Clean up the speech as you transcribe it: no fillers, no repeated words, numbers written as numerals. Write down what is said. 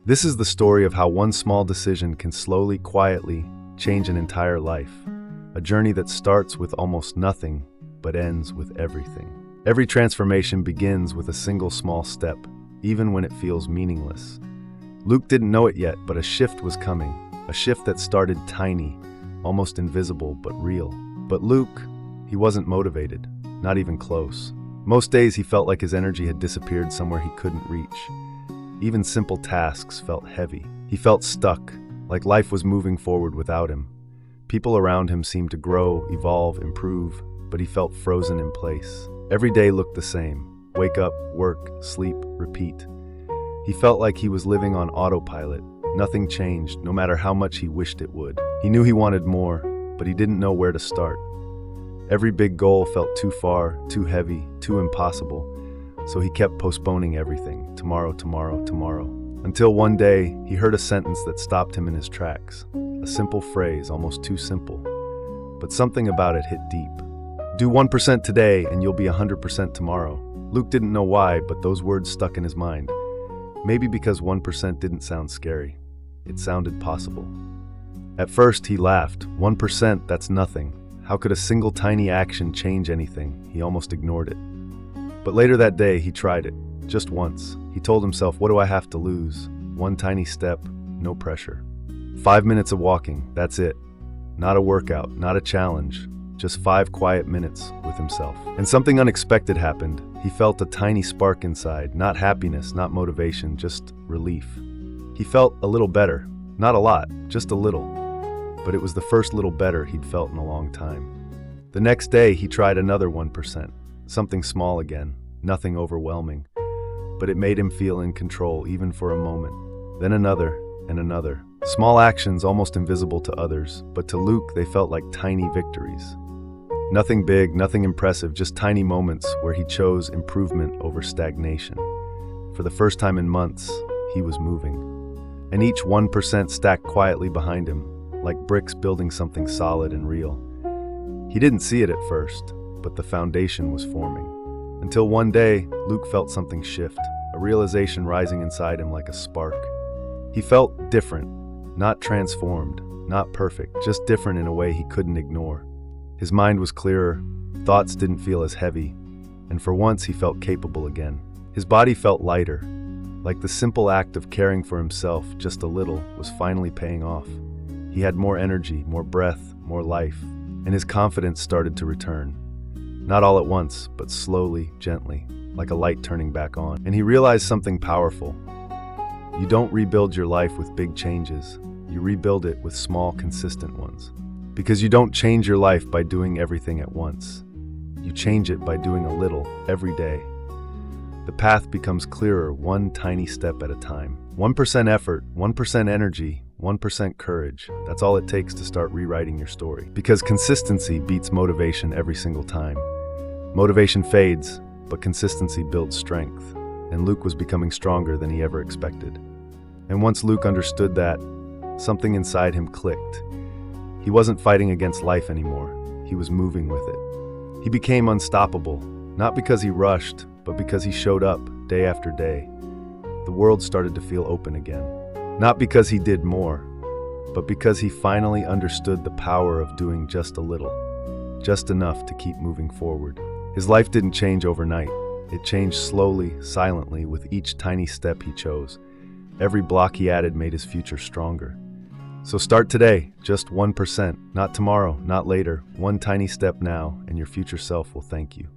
This is the story of how one small decision can slowly, quietly change an entire life. A journey that starts with almost nothing, but ends with everything. Every transformation begins with a single small step, even when it feels meaningless. Luke didn't know it yet, but a shift was coming. A shift that started tiny, almost invisible, but real. But Luke, he wasn't motivated, not even close. Most days he felt like his energy had disappeared somewhere he couldn't reach. Even simple tasks felt heavy. He felt stuck, like life was moving forward without him. People around him seemed to grow, evolve, improve, but he felt frozen in place. Every day looked the same. Wake up, work, sleep, repeat. He felt like he was living on autopilot. Nothing changed, no matter how much he wished it would. He knew he wanted more, but he didn't know where to start. Every big goal felt too far, too heavy, too impossible, so he kept postponing everything, tomorrow, tomorrow, tomorrow. Until one day, he heard a sentence that stopped him in his tracks. A simple phrase, almost too simple, but something about it hit deep. Do 1% today and you'll be 100% tomorrow. Luke didn't know why, but those words stuck in his mind. Maybe because 1% didn't sound scary. It sounded possible. At first, he laughed. 1%, that's nothing. How could a single tiny action change anything? He almost ignored it. But later that day, he tried it. Just once. He told himself, what do I have to lose? One tiny step, no pressure. 5 minutes of walking, that's it. Not a workout, not a challenge. Just 5 quiet minutes with himself. And something unexpected happened. He felt a tiny spark inside. Not happiness, not motivation, just relief. He felt a little better. Not a lot, just a little. But it was the first little better he'd felt in a long time. The next day, he tried another 1%. Something small again, nothing overwhelming. But it made him feel in control, even for a moment. Then another, and another. Small actions almost invisible to others, but to Luke they felt like tiny victories. Nothing big, nothing impressive, just tiny moments where he chose improvement over stagnation. For the first time in months, he was moving. And each 1% stacked quietly behind him, like bricks building something solid and real. He didn't see it at first, but the foundation was forming. Until one day, Luke felt something shift, a realization rising inside him like a spark. He felt different, not transformed, not perfect, just different in a way he couldn't ignore. His mind was clearer, thoughts didn't feel as heavy, and for once he felt capable again. His body felt lighter, like the simple act of caring for himself just a little was finally paying off. He had more energy, more breath, more life, and his confidence started to return. Not all at once, but slowly, gently, like a light turning back on. And he realized something powerful. You don't rebuild your life with big changes. You rebuild it with small, consistent ones. Because you don't change your life by doing everything at once. You change it by doing a little every day. The path becomes clearer, one tiny step at a time. 1% effort, 1% energy, 1% courage. That's all it takes to start rewriting your story. Because consistency beats motivation every single time. Motivation fades, but consistency builds strength. And Luke was becoming stronger than he ever expected. And once Luke understood that, something inside him clicked. He wasn't fighting against life anymore. He was moving with it. He became unstoppable, not because he rushed, but because he showed up day after day. The world started to feel open again. Not because he did more, but because he finally understood the power of doing just a little, just enough to keep moving forward. His life didn't change overnight. It changed slowly, silently, with each tiny step he chose. Every block he added made his future stronger. So start today, just 1%, not tomorrow, not later, one tiny step now, and your future self will thank you.